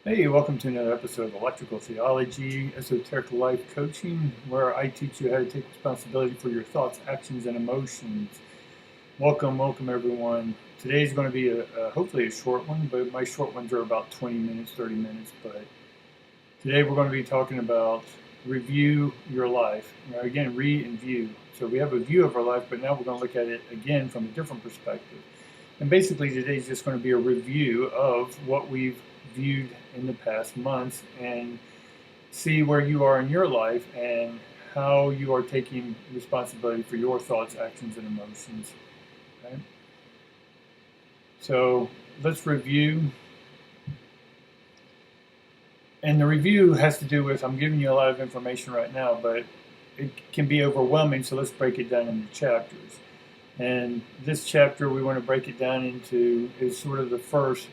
Hey, welcome to another episode of Electrical Theology, Esoteric Life Coaching, where I teach you how to take responsibility for your thoughts, actions, and emotions. Welcome everyone. Today's going to be hopefully a short one, but my short ones are about 20 minutes, 30 minutes. But today we're going to be talking about review your life. Again, re and view. So we have a view of our life, but now we're going to look at it again from a different perspective. And basically today's just going to be a review of what we've viewed in the past months and see where you are in your life and how you are taking responsibility for your thoughts, actions, and emotions. Okay? So let's review. And the review has to do with, I'm giving you a lot of information right now, but it can be overwhelming, so let's break it down into chapters. And this chapter we want to break it down into is sort of the first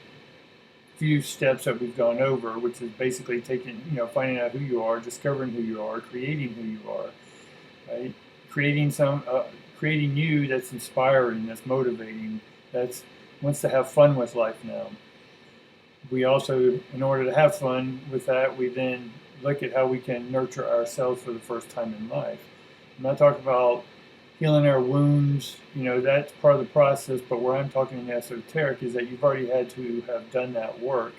few steps that we've gone over, which is basically finding out who you are, discovering who you are, creating who you are, right? Creating you that's inspiring, that's motivating, that's wants to have fun with life now. We also, in order to have fun with that, we then look at how we can nurture ourselves for the first time in life. I'm not talking about healing our wounds, that's part of the process, but where I'm talking in esoteric is that you've already had to have done that work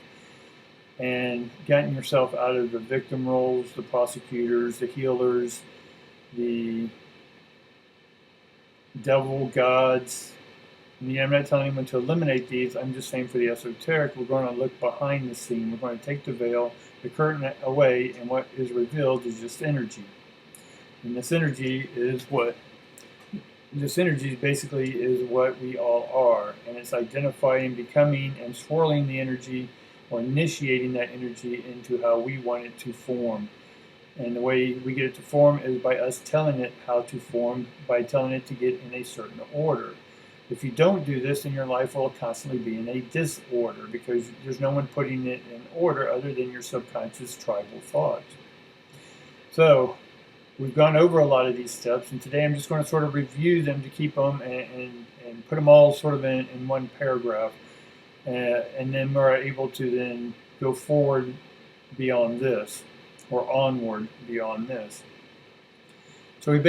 and gotten yourself out of the victim roles, the prosecutors, the healers, the devil, gods. And I'm not telling anyone to eliminate these, I'm just saying for the esoteric, we're going to look behind the scene. We're going to take the veil, the curtain away, and what is revealed is just energy. And this energy is basically is what we all are, and it's identifying, becoming, and swirling the energy or initiating that energy into how we want it to form. And the way we get it to form is by us telling it how to form, by telling it to get in a certain order. If you don't do this, then your life will constantly be in a disorder because there's no one putting it in order other than your subconscious tribal thought. So we've gone over a lot of these steps, and today I'm just going to sort of review them to keep them and put them all sort of in one paragraph. And then we're able to then go forward beyond this, or onward beyond this. So you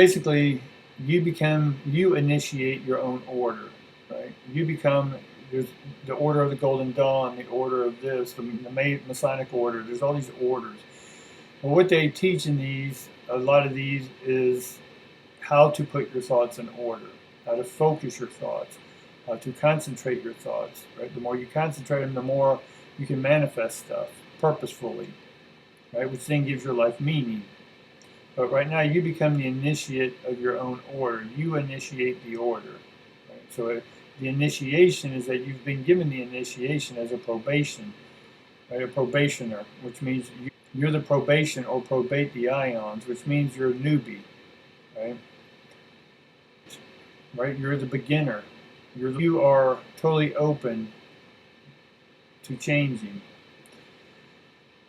initiate your own order, right? There's the order of the Golden Dawn, the order of this, the Masonic order, there's all these orders. And what they teach in a lot of these is how to put your thoughts in order, how to focus your thoughts, how to concentrate your thoughts, right? The more you concentrate them, the more you can manifest stuff purposefully, right? Which then gives your life meaning. But right now, you become the initiate of your own order. You initiate the order. Right? So the initiation is that you've been given the initiation as a probation, right? A probationer, which means you're the probation or probate the ions, which means you're a newbie, right? Right? You're the beginner. You are totally open to changing.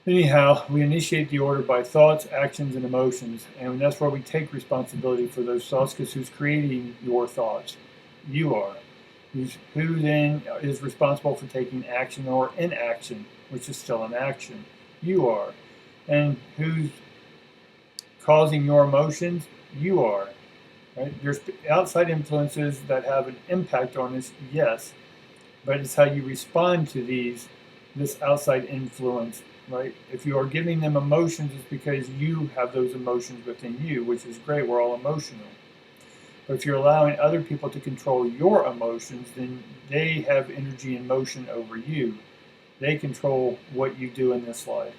Anyhow, we initiate the order by thoughts, actions, and emotions, and that's where we take responsibility for those thoughts, because who's creating your thoughts? You are. Who then is responsible for taking action or inaction, which is still an action? You are. And who's causing your emotions? You are. Right? There's outside influences that have an impact on us, yes, but it's how you respond to this outside influence. Right? If you are giving them emotions, it's because you have those emotions within you, which is great. We're all emotional. But if you're allowing other people to control your emotions, then they have energy and motion over you. They control what you do in this life.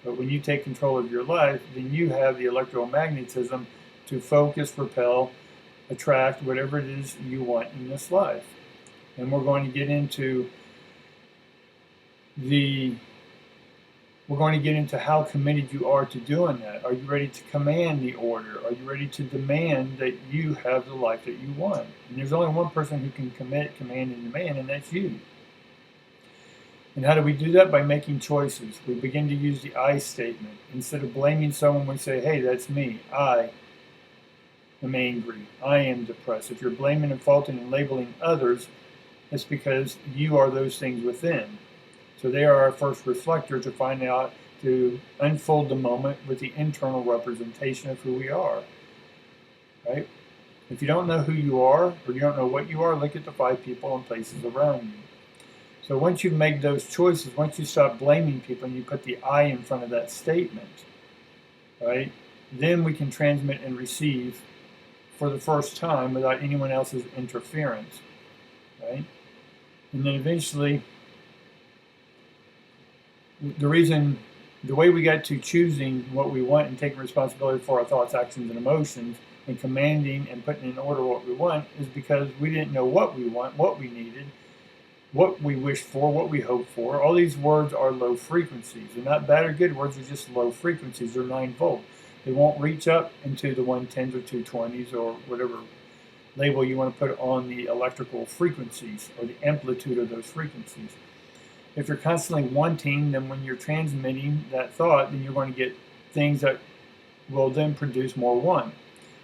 But when you take control of your life, then you have the electromagnetism to focus, repel, attract whatever it is you want in this life. And we're going to get into how committed you are to doing that. Are you ready to command the order? Are you ready to demand that you have the life that you want? And there's only one person who can command, and demand, and that's you. And how do we do that? By making choices. We begin to use the I statement. Instead of blaming someone, we say, hey, that's me. I am angry. I am depressed. If you're blaming and faulting and labeling others, it's because you are those things within. So they are our first reflector to find out, to unfold the moment with the internal representation of who we are, right? If you don't know who you are, or you don't know what you are, look at the 5 people and places around you. So once you make those choices, once you stop blaming people and you put the I in front of that statement, right, then we can transmit and receive for the first time without anyone else's interference, right? And then eventually, the way we got to choosing what we want and taking responsibility for our thoughts, actions, and emotions, and commanding and putting in order what we want, is because we didn't know what we want, what we needed, what we wish for, what we hope for. All these words are low frequencies. They're not bad or good words, they're just low frequencies. They're 9 volt. They won't reach up into the 110s or 220s or whatever label you want to put on the electrical frequencies or the amplitude of those frequencies. If you're constantly wanting, then when you're transmitting that thought, then you're going to get things that will then produce more want.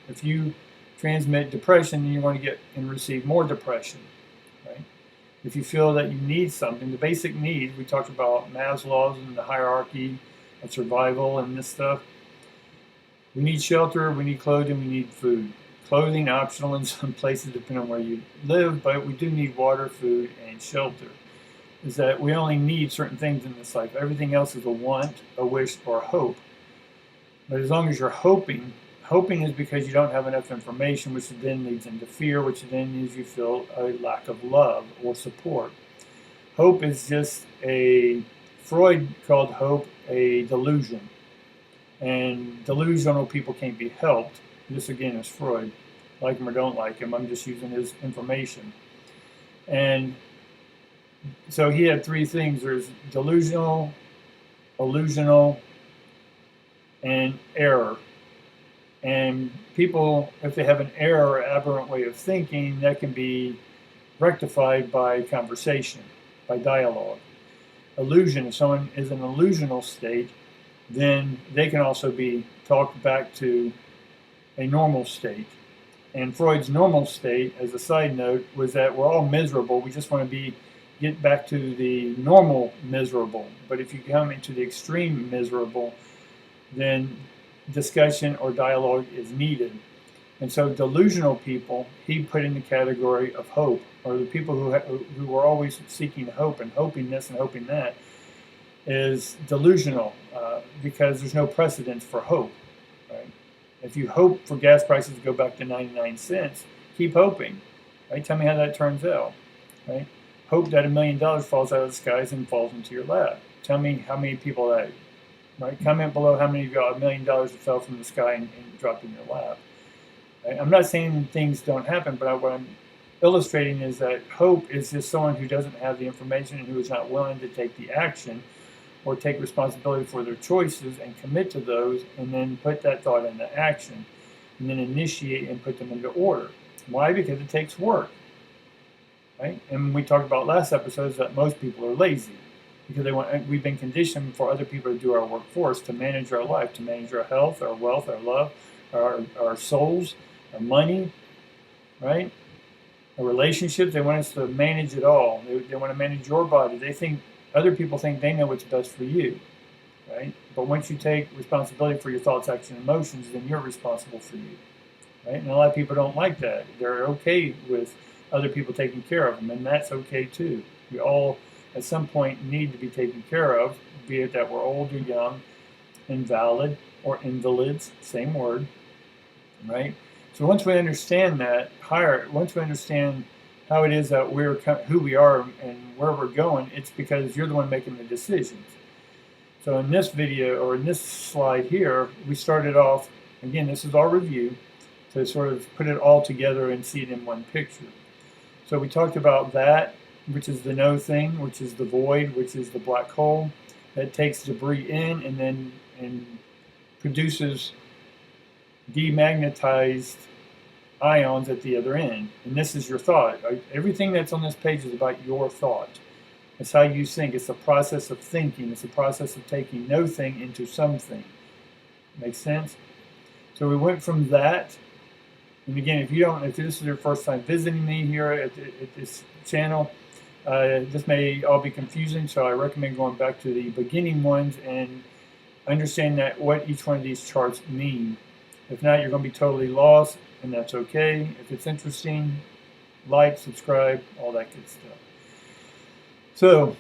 If you transmit depression, then you're going to get and receive more depression, right? If you feel that you need something, the basic needs, we talked about Maslow's and the hierarchy of survival and this stuff. We need shelter, we need clothing, we need food. Clothing optional in some places depending on where you live, but we do need water, food, and shelter. Is that we only need certain things in this life. Everything else is a want, a wish, or a hope. But as long as you're hoping is because you don't have enough information, which then leads into fear, which then leaves you feel a lack of love or support. Hope is just Freud called hope a delusion. And delusional people can't be helped. This again is Freud. Like him or don't like him, I'm just using his information. And so he had 3 things. There's delusional, illusional, and error. And people, if they have an error or aberrant way of thinking, that can be rectified by conversation, by dialogue. Illusion, if someone is in an illusional state, then they can also be talked back to a normal state. And Freud's normal state, as a side note, was that we're all miserable. We just want to get back to the normal miserable. But if you come into the extreme miserable, then discussion or dialogue is needed. And so delusional people, he put in the category of hope, or the people who were always seeking hope and hoping this and hoping that, is delusional because there's no precedence for hope. Right? If you hope for gas prices to go back to 99 cents, keep hoping. Right? Tell me how that turns out. Right? Hope that $1 million falls out of the skies and falls into your lap. Tell me how many people that. Right? Comment below how many of you got $1 million that fell from the sky and dropped in your lap. Right? I'm not saying things don't happen, but what I'm illustrating is that hope is just someone who doesn't have the information and who is not willing to take the action or take responsibility for their choices and commit to those and then put that thought into action and then initiate and put them into order. Why? Because it takes work. Right? And we talked about last episodes that most people are lazy because we've been conditioned for other people to do our work for us, to manage our life, to manage our health, our wealth, our love, our souls, our money, right? Our relationships. They want us to manage it all. They want to manage your body. Other people think they know what's best for you, right? But once you take responsibility for your thoughts, actions, and emotions, then you're responsible for you, right? And a lot of people don't like that. They're okay with other people taking care of them, and that's okay too. We all, at some point, need to be taken care of, be it that we're old or young, invalid or invalids, same word, right? So once we understand that, once we understand how it is that who we are and where we're going, it's because you're the one making the decisions. So in this video, or in this slide here, we started off, again, this is our review, to sort of put it all together and see it in one picture. So we talked about that, which is the no thing, which is the void, which is the black hole, that takes debris in and then produces demagnetized ions at the other end. And this is your thought. Everything that's on this page is about your thought. It's how you think. It's the process of thinking. It's the process of taking no thing into something. Makes sense? So we went from that. And again, if this is your first time visiting me here at this channel, This may all be confusing, so I recommend going back to the beginning ones and understand that what each one of these charts mean. If not, you're going to be totally lost, and that's okay. If it's interesting, like, subscribe, all that good stuff. So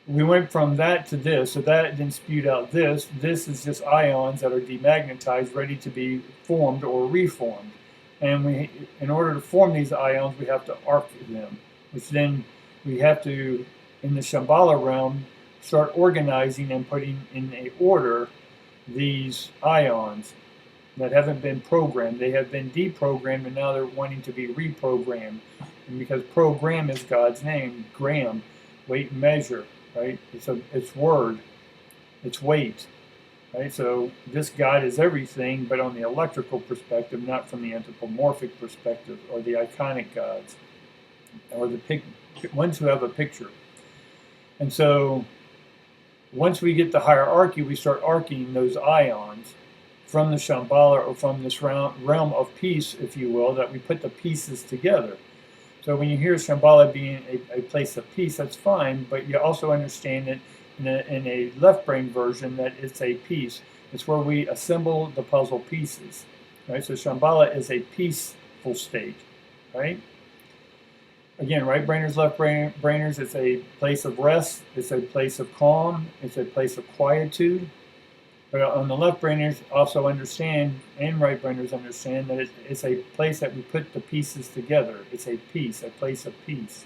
we went from that to this. So that then spewed out this. This is just ions that are demagnetized, ready to be formed or reformed. And in order to form these ions, we have to arc them, which then we have to, in the Shambhala realm, start organizing and putting in a order these ions that haven't been programmed. They have been deprogrammed, and now they're wanting to be reprogrammed. And because program is God's name, gram, weight and measure, right? It's word, it's weight, right? So this God is everything, but on the electrical perspective, not from the anthropomorphic perspective, or the iconic gods, or the ones who have a picture. And so once we get the hierarchy, we start arcing those ions from the Shambhala, or from this realm of peace, if you will, that we put the pieces together. So when you hear Shambhala being a place of peace, that's fine, but you also understand it in a left brain version that it's a piece. It's where we assemble the puzzle pieces, right? So Shambhala is a peaceful state, right? Again, right brainers, left brainers, it's a place of rest, it's a place of calm, it's a place of quietude. But on the left brainers also understand, and right brainers understand, that it's a place that we put the pieces together. It's a peace, a place of peace.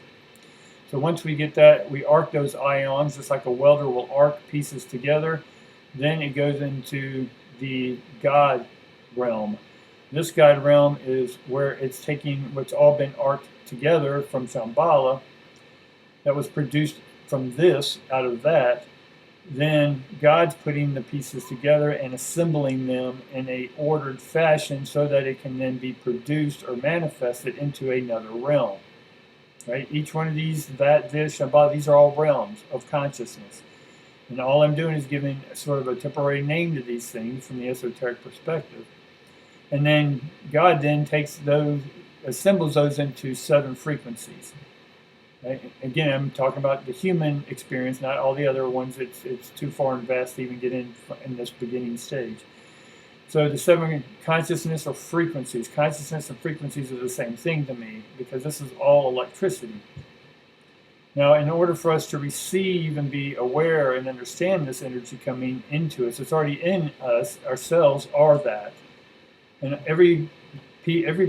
So once we get that, we arc those ions, just like a welder will arc pieces together. Then it goes into the God realm. This God realm is where it's taking what's all been arced together from Shambhala, that was produced from this, out of that. Then God's putting the pieces together and assembling them in a ordered fashion so that it can then be produced or manifested into another realm. Right? Each one of these, that, this, Shambhala, these are all realms of consciousness. And all I'm doing is giving sort of a temporary name to these things from the esoteric perspective. And then God then takes those, assembles those into 7 frequencies. Right? Again, I'm talking about the human experience, not all the other ones. It's too far and vast to even get in this beginning stage. So the 7 consciousness or frequencies. Consciousness and frequencies are the same thing to me, because this is all electricity. Now, in order for us to receive and be aware and understand this energy coming into us, it's already in us. Our cells are that. And every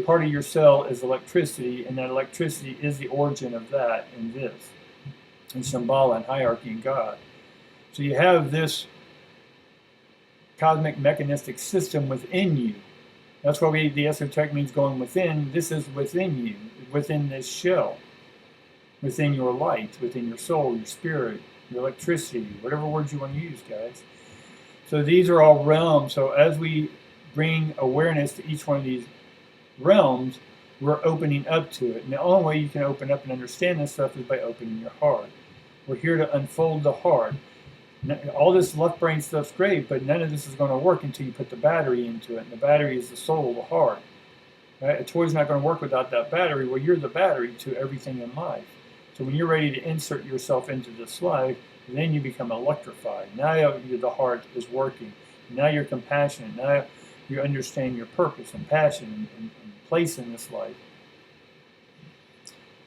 part of your cell is electricity, and that electricity is the origin of that in this, in Shambhala and hierarchy and God. So you have this cosmic mechanistic system within you. That's why the esoteric means going within. This is within you, within this shell, within your light, within your soul, your spirit, your electricity, whatever words you want to use, guys. So these are all realms. So as we bring awareness to each one of these realms, we're opening up to it. And the only way you can open up and understand this stuff is by opening your heart. We're here to unfold the heart. All this left brain stuff's great, but none of this is going to work until you put the battery into it. And the battery is the soul, the heart. Right? A toy's not going to work without that battery. Well, you're the battery to everything in life. So when you're ready to insert yourself into this life, then you become electrified. Now the heart is working. Now you're compassionate. Now you understand your purpose and passion and place in this life.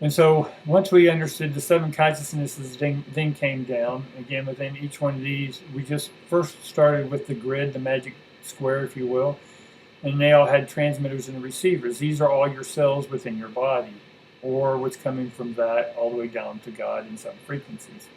And so once we understood the 7 consciousnesses then came down, again within each one of these, we just first started with the grid, the magic square, if you will, and they all had transmitters and receivers. These are all your cells within your body, or what's coming from that all the way down to God in 7 frequencies.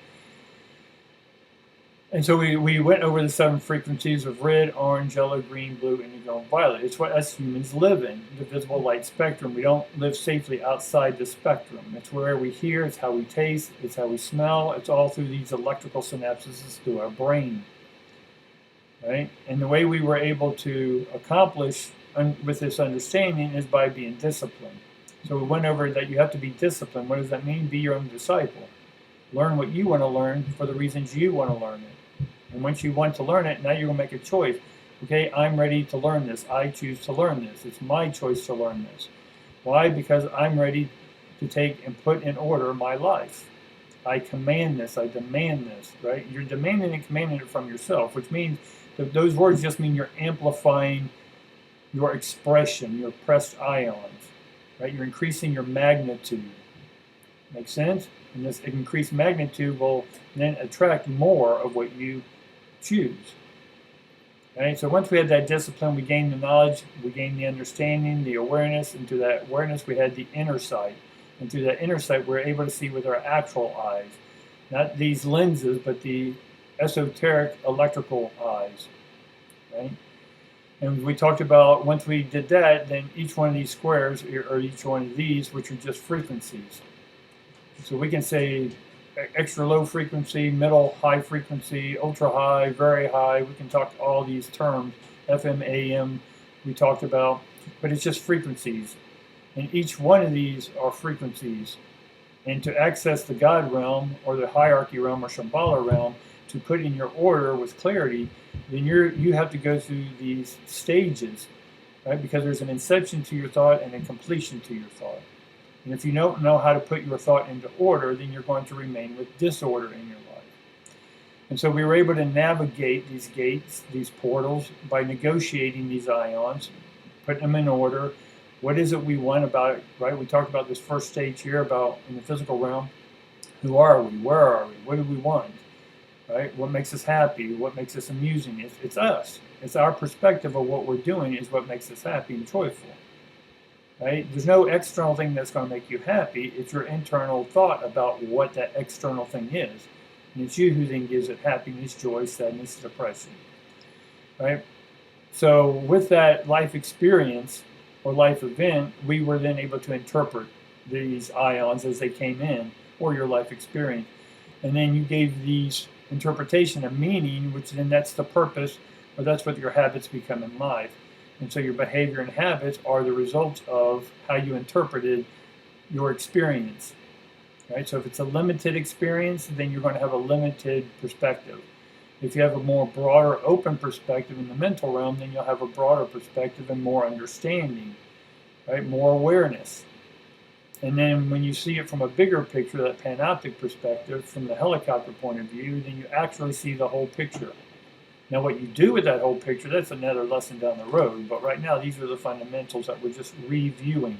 And so we went over the 7 frequencies of red, orange, yellow, green, blue, indigo, and violet. It's what us humans live in, the visible light spectrum. We don't live safely outside the spectrum. It's where we hear, it's how we taste, it's how we smell. It's all through these electrical synapses through our brain. Right? And the way we were able to accomplish with this understanding is by being disciplined. So we went over that you have to be disciplined. What does that mean? Be your own disciple. Learn what you want to learn for the reasons you want to learn it. And once you want to learn it, now you're going to make a choice. Okay, I'm ready to learn this. I choose to learn this. It's my choice to learn this. Why? Because I'm ready to take and put in order my life. I command this, I demand this, right? You're demanding and commanding it from yourself, which means that those words just mean you're amplifying your expression, your pressed ions, right? You're increasing your magnitude. Make sense? And this increased magnitude will then attract more of what you choose. Right? So once we had that discipline, we gained the knowledge, we gained the understanding, the awareness, and through that awareness we had the inner sight. And through that inner sight we're able to see with our actual eyes. Not these lenses, but the esoteric electrical eyes. Right? And we talked about, once we did that, then each one of these squares, or each one of these, which are just frequencies. So we can say extra low frequency, middle high frequency, ultra high, very high. We can talk all these terms, FM, AM, we talked about, but it's just frequencies. And each one of these are frequencies. And to access the God realm, or the hierarchy realm, or Shambhala realm, to put in your order with clarity, then you have to go through these stages, right? Because there's an inception to your thought and a completion to your thought. And if you don't know how to put your thought into order, then you're going to remain with disorder in your life. And so we were able to navigate these gates, these portals, by negotiating these ions, putting them in order. What is it we want about it, right? We talked about this first stage here about in the physical realm. Who are we? Where are we? What do we want? Right? What makes us happy? What makes us amusing? It's us. It's our perspective of what we're doing is what makes us happy and joyful. Right? There's no external thing that's going to make you happy. It's your internal thought about what that external thing is. And it's you who then gives it happiness, joy, sadness, depression. Right? So with that life experience or life event, we were then able to interpret these ions as they came in, or your life experience. And then you gave these interpretation a meaning, which then that's the purpose, or that's what your habits become in life. And so your behavior and habits are the results of how you interpreted your experience. Right? So if it's a limited experience, then you're going to have a limited perspective. If you have a more broader, open perspective in the mental realm, then you'll have a broader perspective and more understanding, right? More awareness. And then when you see it from a bigger picture, that panoptic perspective, from the helicopter point of view, then you actually see the whole picture. Now what you do with that whole picture, that's another lesson down the road. But right now, these are the fundamentals that we're just reviewing.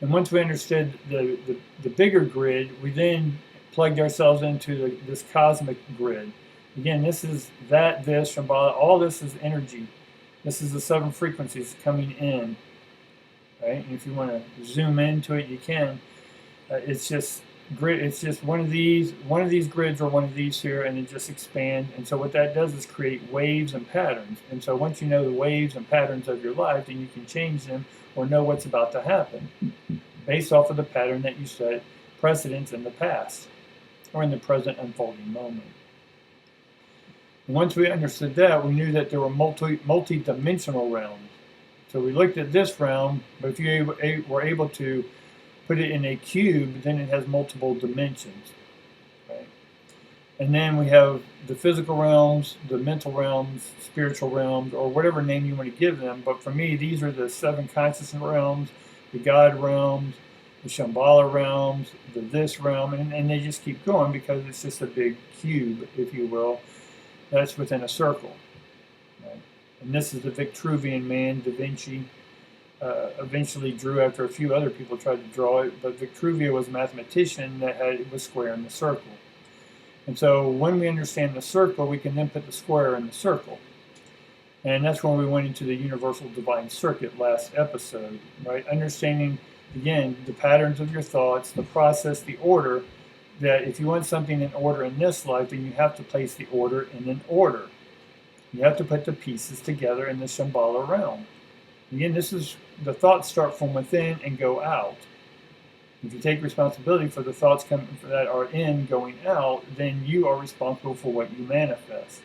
And once we understood the bigger grid, we then plugged ourselves into this cosmic grid. Again, this is this, Shambhala, all this is energy. This is the 7 frequencies coming in. Right? And if you want to zoom into it, you can. It's just grid. It's just one of these grids, or one of these here, and it just expand. And so what that does is create waves and patterns. And so once you know the waves and patterns of your life, then you can change them or know what's about to happen based off of the pattern that you set precedents in the past or in the present unfolding moment. And once we understood that, we knew that there were multi-dimensional realms. So we looked at this realm, but if you were able to put it in a cube, then it has multiple dimensions. Right? And then we have the physical realms, the mental realms, spiritual realms, or whatever name you want to give them. But for me, these are the 7 consciousness realms, the God realms, the Shambhala realms, the this realm, and they just keep going because it's just a big cube, if you will, that's within a circle. Right? And this is the Vitruvian man, Da Vinci, eventually drew after a few other people tried to draw it, but Vitruvio was a mathematician that it was square in the circle. And so when we understand the circle, we can then put the square in the circle. And that's when we went into the universal divine circuit last episode, right? Understanding, again, the patterns of your thoughts, the process, the order, that if you want something in order in this life, then you have to place the order in an order. You have to put the pieces together in the Shambhala realm. Again, this is the thoughts start from within and go out. If you take responsibility for the thoughts that are in going out, then you are responsible for what you manifest.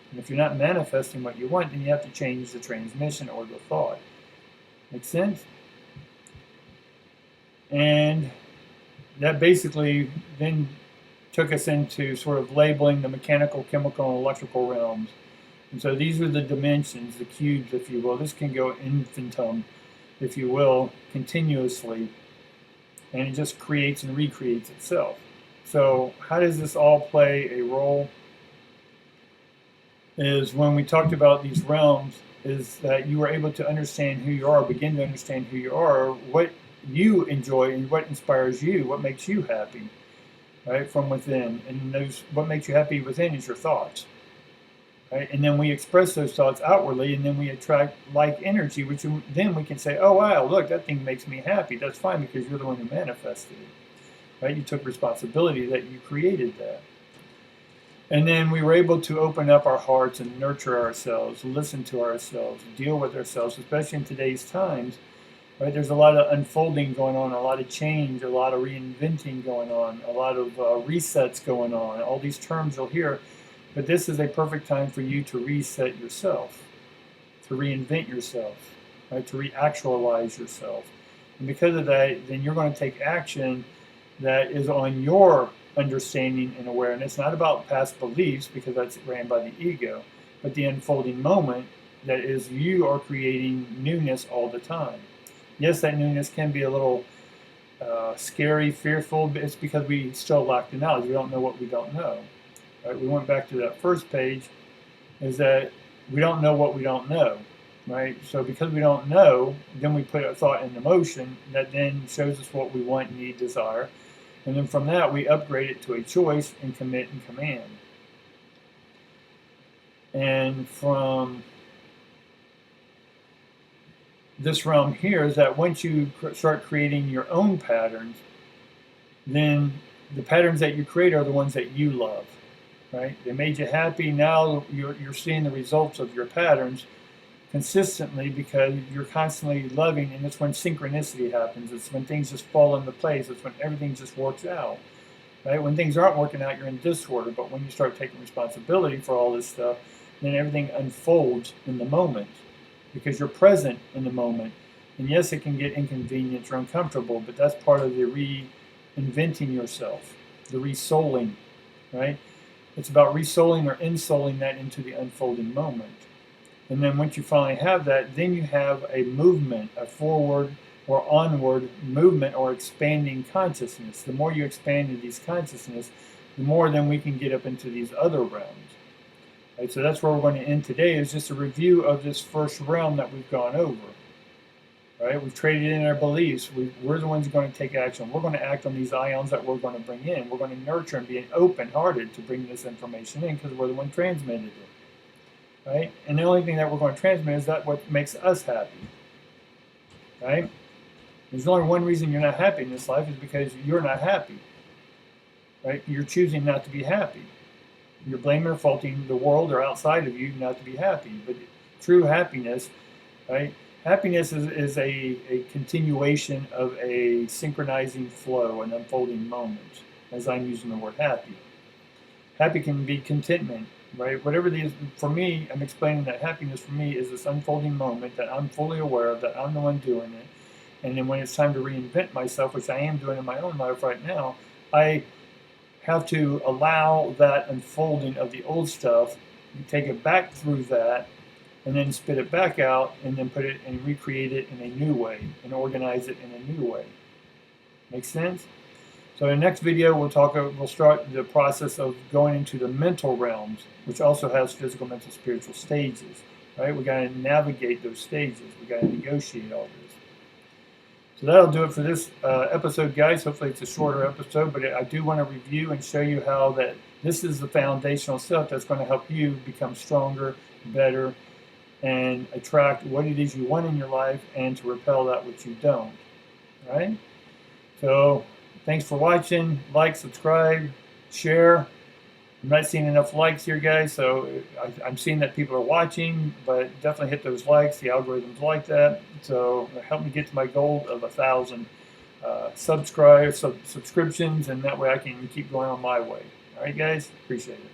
And if you're not manifesting what you want, then you have to change the transmission or the thought. Make sense? And that basically then took us into sort of labeling the mechanical, chemical, and electrical realms. And so these are the dimensions, the cubes, if you will. This can go infinitum, if you will, continuously. and it just creates and recreates itself. So how does this all play a role? Is when we talked about these realms, is that you are able to understand who you are, begin to understand who you are, what you enjoy and what inspires you, what makes you happy, right, from within. And those, what makes you happy within is your thoughts, right? And then we express those thoughts outwardly, and then we attract like energy, which then we can say, oh wow, look, that thing makes me happy. That's fine, because you're the one who manifested it, right? You took responsibility that you created that. And then we were able to open up our hearts and nurture ourselves, listen to ourselves, deal with ourselves, especially in today's times. Right? There's a lot of unfolding going on, a lot of change, a lot of reinventing going on, a lot of resets going on, all these terms you'll hear. But this is a perfect time for you to reset yourself, to reinvent yourself, right? To reactualize yourself. And because of that, then you're going to take action that is on your understanding and awareness, not about past beliefs, because that's ran by the ego, but the unfolding moment that is you are creating newness all the time. Yes, that newness can be a little scary, fearful, but it's because we still lack the knowledge. We don't know what we don't know. Right? We went back to that first page, is that we don't know what we don't know. Right? So because we don't know, then we put a thought into motion that then shows us what we want, need, desire. And then from that, we upgrade it to a choice and commit and command. And from this realm here is that once you start creating your own patterns, then the patterns that you create are the ones that you love, right? They made you happy. Now you're seeing the results of your patterns consistently because you're constantly loving, and it's when synchronicity happens. It's when things just fall into place. It's when everything just works out, right? When things aren't working out, you're in disorder. But when you start taking responsibility for all this stuff, then everything unfolds in the moment because you're present in the moment. And yes, it can get inconvenient or uncomfortable, but that's part of the reinventing yourself, the resouling, right? It's about resouling or insouling that into the unfolding moment. And then once you finally have that, then you have a movement, a forward or onward movement or expanding consciousness. The more you expand into these consciousness, the more then we can get up into these other realms. Right? So that's where we're going to end today, is just a review of this first realm that we've gone over. Right? We've traded in our beliefs. We're the ones going to take action. We're going to act on these ions that we're going to bring in. We're going to nurture and be open-hearted to bring this information in because we're the one transmitted it. Right? And the only thing that we're going to transmit is that what makes us happy. Right? There's only one reason you're not happy in this life is because you're not happy. Right? You're choosing not to be happy. You're blaming or faulting the world or outside of you not to be happy. But true happiness, right? Happiness is a continuation of a synchronizing flow, an unfolding moment, as I'm using the word happy. Happy can be contentment. Right? Whatever it is, for me, I'm explaining that happiness for me is this unfolding moment that I'm fully aware of, that I'm the one doing it. And then when it's time to reinvent myself, which I am doing in my own life right now, I have to allow that unfolding of the old stuff, take it back through that, and then spit it back out, and then put it and recreate it in a new way, and organize it in a new way. Make sense? So in the next video, we'll start the process of going into the mental realms, which also has physical, mental, spiritual stages. Right? We got to navigate those stages. We got to negotiate all this. So that'll do it for this episode, guys. Hopefully it's a shorter episode, but I do want to review and show you how that this is the foundational stuff that's going to help you become stronger, better, and attract what it is you want in your life, and to repel that which you don't. All right? So thanks for watching. Like, subscribe, share. I'm not seeing enough likes here, guys, so I'm seeing that people are watching, but definitely hit those likes. The algorithms like that. So help me get to my goal of 1,000 subscriptions, and that way I can keep going on my way. All right, guys? Appreciate it.